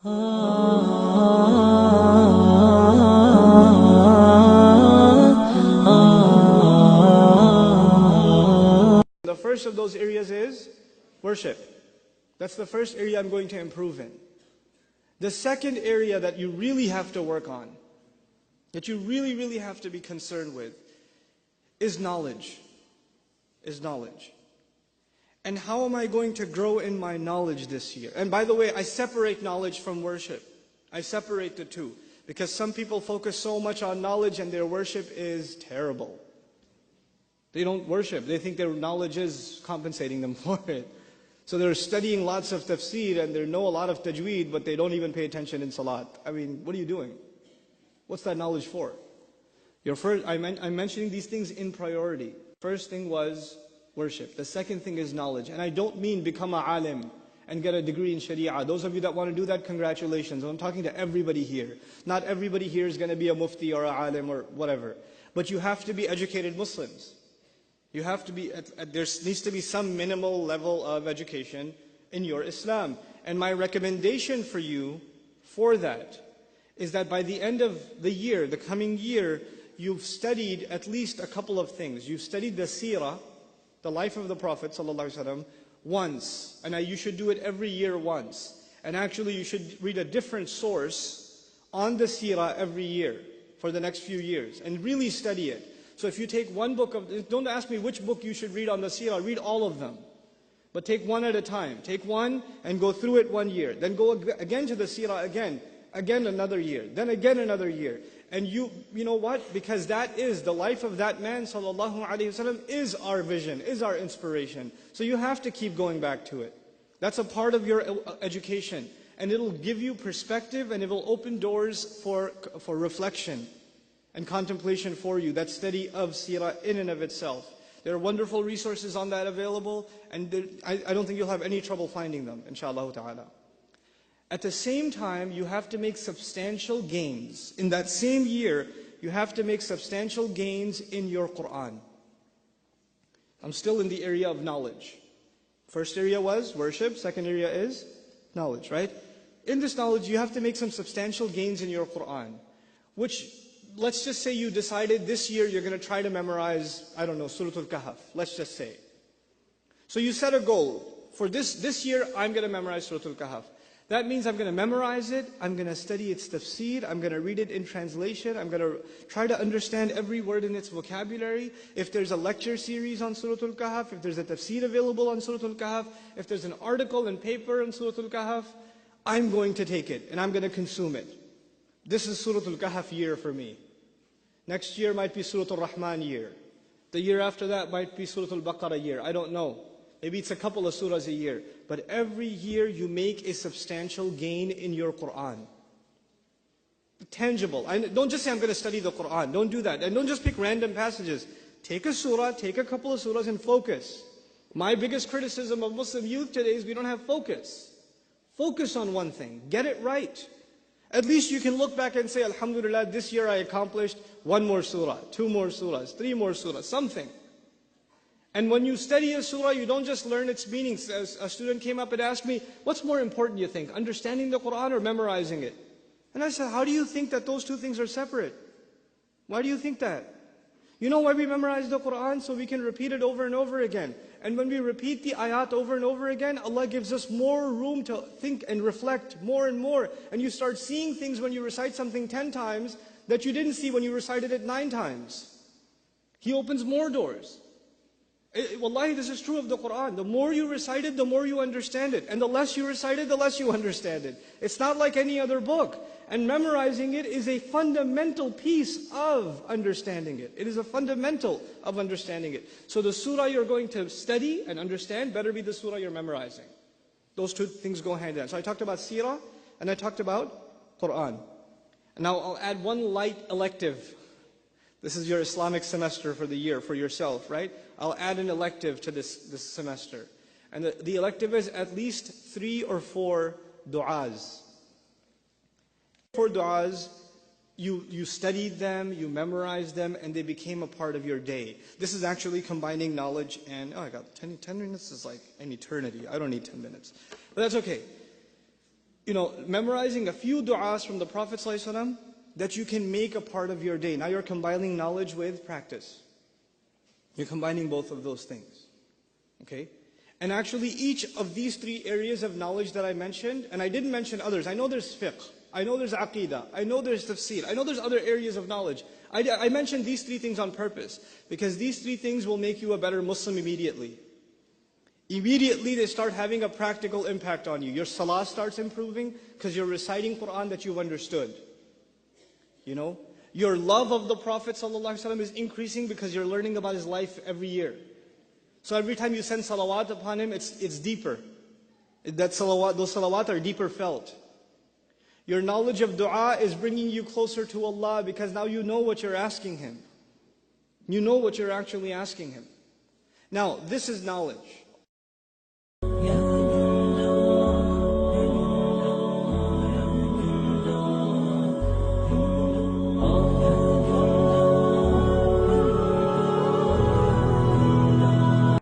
The first of those areas is worship. That's the first area I'm going to improve in. The second area that you really have to work on, that you really have to be concerned with, is knowledge. And how am I going to grow in my knowledge this year? And by the way, I separate knowledge from worship. I separate the two. Because some people focus so much on knowledge and their worship is terrible. They don't worship. They think their knowledge is compensating them for it. So they're studying lots of tafsir and they know a lot of tajweed, but they don't even pay attention in salat. I mean, what are you doing? What's that knowledge for? I'm mentioning these things in priority. First thing was worship. The second thing is knowledge. And I don't mean become a alim and get a degree in sharia. Those of you that want to do that, congratulations. I'm talking to everybody here. Not everybody here is going to be a mufti or a alim or whatever. But you have to be educated Muslims. You have to be, there needs to be some minimal level of education in your Islam. And my recommendation for you for that is that by the end of the year, the coming year, you've studied at least a couple of things. You've studied the seerah, the life of the Prophet ﷺ, once. And you should do it every year once. And actually you should read a different source on the seerah every year for the next few years. And really study it. So if you take one book don't ask me which book you should read on the seerah, read all of them. But take one at a time. Take one and go through it 1 year. Then go again to the seerah again another year. Then again another year. And you know what? Because that is the life of that man, sallallahu alaihi wasallam, is our vision, is our inspiration. So you have to keep going back to it. That's a part of your education. And it'll give you perspective and it will open doors for reflection and contemplation for you. That study of seerah in and of itself. There are wonderful resources on that available, and I don't think you'll have any trouble finding them, inshallah ta'ala. At the same time, you have to make substantial gains. In that same year, you have to make substantial gains in your Qur'an. I'm still in the area of knowledge. First area was worship, second area is knowledge, right? In this knowledge, you have to make some substantial gains in your Qur'an, which, let's just say you decided this year you're going to try to memorize, I don't know, Surah Al-Kahf, let's just say. So you set a goal. For this year, I'm going to memorize Surah Al-Kahf. That means I'm going to memorize it, I'm going to study its tafsir, I'm going to read it in translation, I'm going to try to understand every word in its vocabulary. If there's a lecture series on Surah Al-Kahf, if there's a tafsir available on Surah Al-Kahf, if there's an article and paper on Surah Al-Kahf, I'm going to take it and I'm going to consume it. This is Surah Al-Kahf year for me. Next year might be Surah Al-Rahman year. The year after that might be Surah Al-Baqarah year. I don't know. Maybe it's a couple of surahs a year. But every year you make a substantial gain in your Qur'an. Tangible. Don't just say, I'm going to study the Qur'an. Don't do that. And don't just pick random passages. Take a surah, take a couple of surahs and focus. My biggest criticism of Muslim youth today is we don't have focus. Focus on one thing. Get it right. At least you can look back and say, Alhamdulillah, this year I accomplished 1 more surah, 2 more surahs, 3 more surahs, something. And when you study a surah, you don't just learn its meanings. A student came up and asked me, what's more important, you think, understanding the Qur'an or memorizing it? And I said, how do you think that those two things are separate? Why do you think that? You know why we memorize the Qur'an? So we can repeat it over and over again. And when we repeat the ayat over and over again, Allah gives us more room to think and reflect more and more. And you start seeing things when you recite something 10 times that you didn't see when you recited it 9 times. He opens more doors. Wallahi, this is true of the Qur'an. The more you recite it, the more you understand it. And the less you recite it, the less you understand it. It's not like any other book. And memorizing it is a fundamental piece of understanding it. It is a fundamental of understanding it. So the surah you're going to study and understand better be the surah you're memorizing. Those two things go hand in hand. So I talked about seerah and I talked about Qur'an. And now I'll add one light elective. This is your Islamic semester for the year, for yourself, right? I'll add an elective to this semester. And the elective is at least 3 or 4 du'as. 4 du'as, you studied them, you memorized them, and they became a part of your day. This is actually combining knowledge and, I got 10 minutes is like an eternity. I don't need 10 minutes. But that's okay. memorizing a few du'as from the Prophet ﷺ that you can make a part of your day. Now you're combining knowledge with practice. You're combining both of those things. Okay? And actually each of these three areas of knowledge that I mentioned, and I didn't mention others. I know there's fiqh, I know there's aqidah, I know there's tafsir, I know there's other areas of knowledge. I mentioned these three things on purpose, because these three things will make you a better Muslim immediately. Immediately they start having a practical impact on you. Your salah starts improving because you're reciting Quran that you've understood. Your love of the Prophet ﷺ is increasing because you're learning about his life every year. So every time you send salawat upon him, it's deeper. Those salawat are deeper felt. Your knowledge of dua is bringing you closer to Allah because now you know what you're asking Him. You know what you're actually asking Him. Now, this is knowledge.